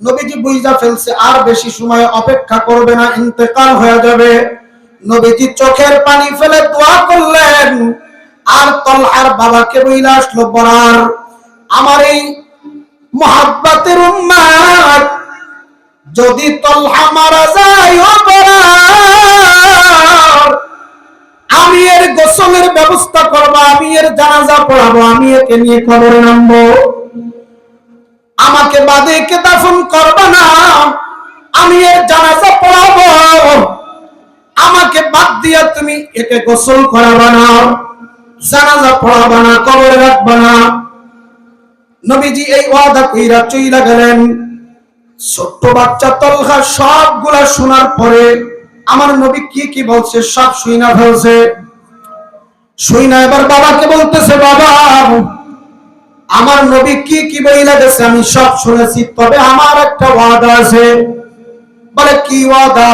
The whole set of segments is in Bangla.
নবীজি বুঝা ফেলছে আর বেশি সময় অপেক্ষা করবে না, ইন্তেকাল হয়ে যাবে। নবীজি চোখের পানি ফেলে দোয়া করলেন, আর তলহার বাবাকে বইলা আসলো, বরার আমার এই মুহাব্বতের উম্মত, যদি তলহা মারা যায় ও বরার, আমি এর গোসলের ব্যবস্থা করব, আমি এর জানাজা পড়াবো, আমি একে নিয়ে কবরে নামবো। আমাকে বাদে একে দাফন করবে না, আমি এর জানাজা পড়াবো। আমাকে বাদ দিয়া তুমি একে গোসল করাবা না, জানাজা পড়াবা না, কবরে রাখবা না। নবীজি এই ওয়াদা কইরা চইলা গেলেন। ছোট্ট বাচ্চা তলহা সবগুলা শোনার পরে আমার নবী কি কি বলছে সব শুইনা ফেলছে। শুইনা এবার বাবাকে বলতেছে, বাবা আমার নবী কি কি বইলা গেছে আমি সব শুনেছি, তবে আমার একটা ওয়াদা আছে। বলে কি ওয়াদা?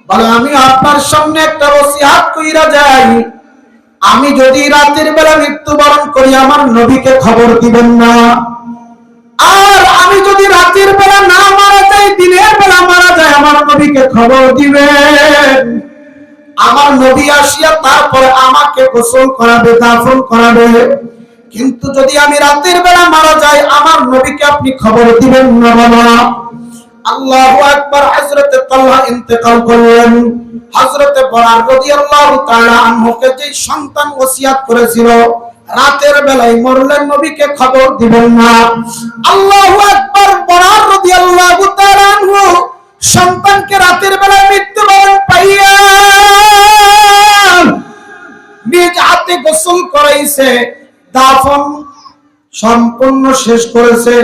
বলে আমি আপনার সামনে একটা ওসিয়াত কইরা যাই, আমি যদি রাতের বেলা মৃত্যুবরণ করি আমার নবীকে খবর দিবেন না, আর আমি যদি রাতের বেলা না মারা যাই, দিনের বেলা মারা যায়, আমার নবীকে খবর দিবেন। আমার নবী আসিয়া তারপরে আমাকে গোসল করাবে, দাফন করাবে। কিন্তু যদি আমি রাতের বেলা মারা যাই, আমার নবীকে আপনি খবর দিবেন না বাবা। আল্লাহু আকবার। হযরতে তালহা ইন্তেকাল করলেন। হযরতে বরার রাদিয়াল্লাহু তাআলা আনহুকে যে সন্তান ওসিয়াত করেছিল রাতের বেলায় মরলেন, নবীকে খবর দিবেন না। আল্লাহু আকবার। বরার রাদিয়াল্লাহু তাআলা আনহু সন্তানকে রাতের বেলায় মৃত্যুবরণ পাইয়া নিজ হাতে গোসল করাইছে, দাফন সম্পূর্ণ শেষ করেছে।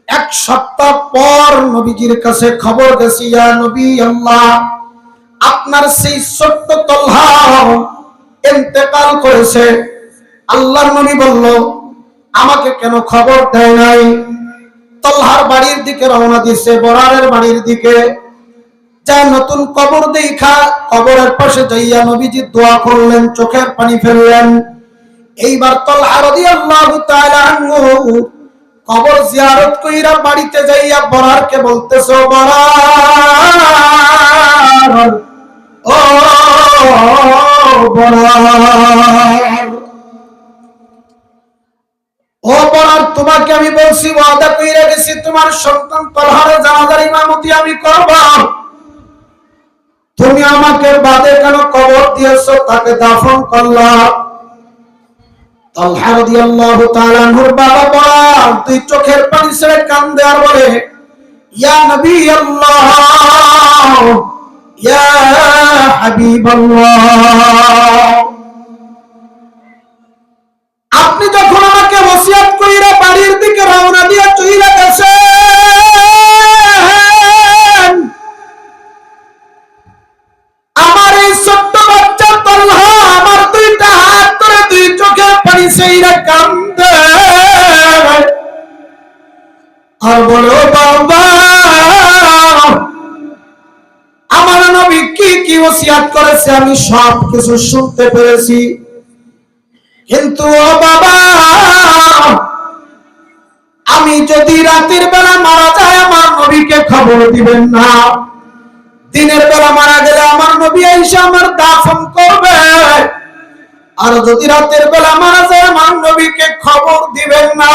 এক সপ্তাহ পর নবীজির কাছে খবর গেছে, ইয়া নবী আল্লাহ, আপনার সেই ছোট্ট তলহা ইন্তেকাল করেছে। আল্লাহর নবী বলল, আমাকে কেন খবর দেয় নাই? তলহার বাড়ির দিকে রওনা দিছে, বরারের বাড়ির দিকে। যা নতুন কবর দেখা কবরের পাশে যাইয়া নবীজি দোয়া করলেন, চোখের পানি ফেললেন। এইবার তলহা রাদিয়াল্লাহু তাআলা আনহু কবর জিয়ারত কইরা বাড়িতে যাইয়া বরারকে বলতেছে, বরার, ও বরার, ও বরার, তোমাকে আমি বলছি, ওয়াদা কইরা গেছি তোমার সন্তান তলহার জানাজার ইমামতি আমি করব। তুমি আমাকে বাদে কেন কবর দিয়েছো, তাকে দাফন করলা? তালহা রাদিয়াল্লাহু তাআলা আনহুর বাবা বরার দুই চোখের পানি ছেড়ে কান্দে আর বলে, ইয়া নবী আল্লাহ, ইয়া হাবিবাল্লাহ, আপনি যখন আমাকে ওসিয়ত কইরা বাড়ির দিকে রওনা দিয়ে চইলা গেছেন, আমার এই ছোট্ট বাচ্চা তলহা আমার দুইটা হাত ধরে দুই চোখের পানি ছেড়ে কান্দে আর বলো, বাবা আমার নবী কি কি ওসিয়ত করেছে আমি সব কিছু শুনতে পেরেছি, কিন্তু ও বাবা আমি যদি রাতের বেলা মারা যায় আমার নবীকে খবর দিবেন না, দিনের বেলা মারা গেলে আমার নবী এসে আমার দাফন করবে, আর যদি রাতের বেলা মারা যায় আমার নবীকে খবর দিবেন না।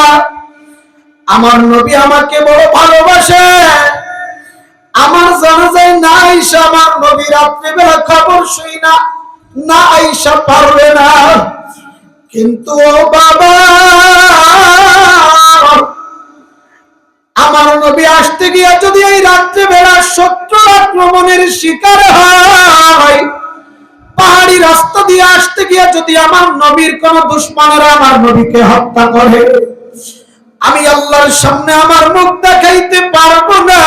আমার নবী আমাকে বড় ভালোবাসে, আমার জানাজায় না আইসা আমার নবী রাত্রে বেলা খবর শুই না না আইসা পারবে না, কিন্তু ও বাবা আমার নবী আসতে গিয়ে যদি এই রাত্রে বেলা শত্রু আক্রমণের শিকার হয়, পাহাড়ি রাস্তা দিয়ে আসতে গিয়ে যদি আমার নবীর কোন দুশমনেরা আমার নবীকে হত্যা করে, আমি আল্লাহর সামনে আমার মুখ দেখাইতে পারবো না,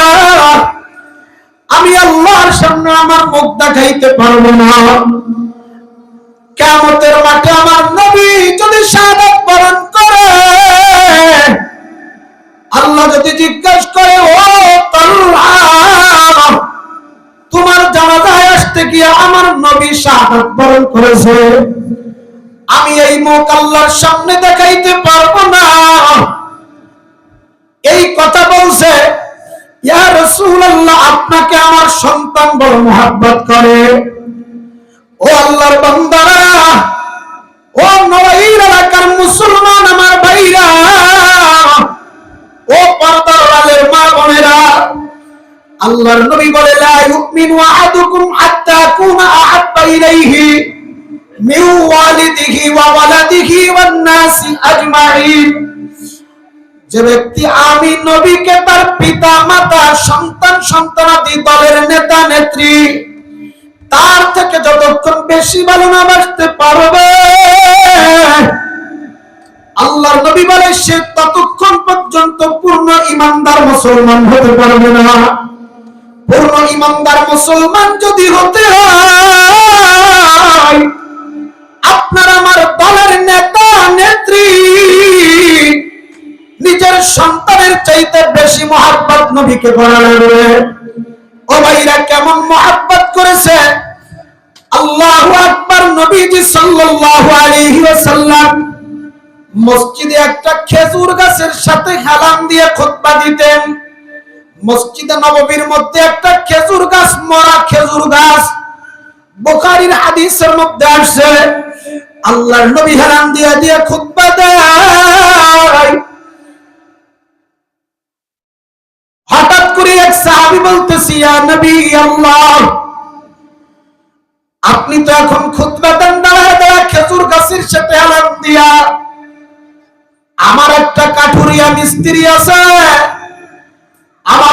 আমি আল্লাহর সামনে আমার মুখ দেখাইতে পারবো না। কিয়ামতের মাঠে আমার নবী যদি শাহাদাত বরণ করে, আল্লাহ যদি জিজ্ঞাসা করে, ও তালহা তোমার জানাজায় আসতে গিয়ে আমার নবী শাহাদাত বরণ করেছে, আমি এই মুখ আল্লাহর সামনে দেখাইতে পারবো না। এই কথা বলছে আল্লাহ আপনাকে আমার সন্তান বড় মহব্বত করে। ও আল্লাহর বান্দারা, ও নওয়াইর এলাকার মুসলমান আমার ভাইরা, ও পর্দার আলের মা বোনেরা, আল্লাহর নবী বলে লা ইউমিনু আহাদুকুম হাত্তা কুনা আহাব্বা ইলাইহি মিন ওয়ালিদিহি ওয়া ওয়ালাদিহি ওয়ান নাসি আজমাইন। যে ব্যক্তি আমি নবীকে তার পিতা মাতা সন্তান সন্তানাদি দলের নেতা নেত্রী তার থেকে যতক্ষণ বেশি ভালো না বাসতে পারবে, আল্লাহর নবী বলে সে ততক্ষণ পর্যন্ত পূর্ণ ঈমানদার মুসলমান হতে পারবে না। পূর্ণ ঈমানদার মুসলমান যদি হতে হয়, আপনার আমার দলের নেতা নেত্রী নিজের সন্তানের চাইতে বেশি মহব্বত নবীকে করা লাগবে। ও ভাইরা, কেমন মহব্বত করেছে! আল্লাহু আকবার। নবীজি সাল্লাল্লাহু আলাইহি ওয়াসাল্লাম মসজিদে একটা খেজুর গাছের সাথে হেলান দিয়ে খুতবা দিতেন। মসজিদে নববীর মধ্যে একটা খেজুর গাছ, মরা খেজুর গাছ, বুখারীর হাদিসের মধ্যে আসছে আল্লাহর নবী হেলান দিয়ে দিয়ে খুতবা দেয়। হঠাৎ করে এক সাহাবী বলতেছে, ইয়া নবী আল্লাহ, আপনি তো এখন খুতবা দেন দাঁড়ায় দাঁড়ায় খেজুর গাছের সাথে হেলান দিয়া। আমার একটা কাঠুরিয়া মিস্ত্রি আছে, আমার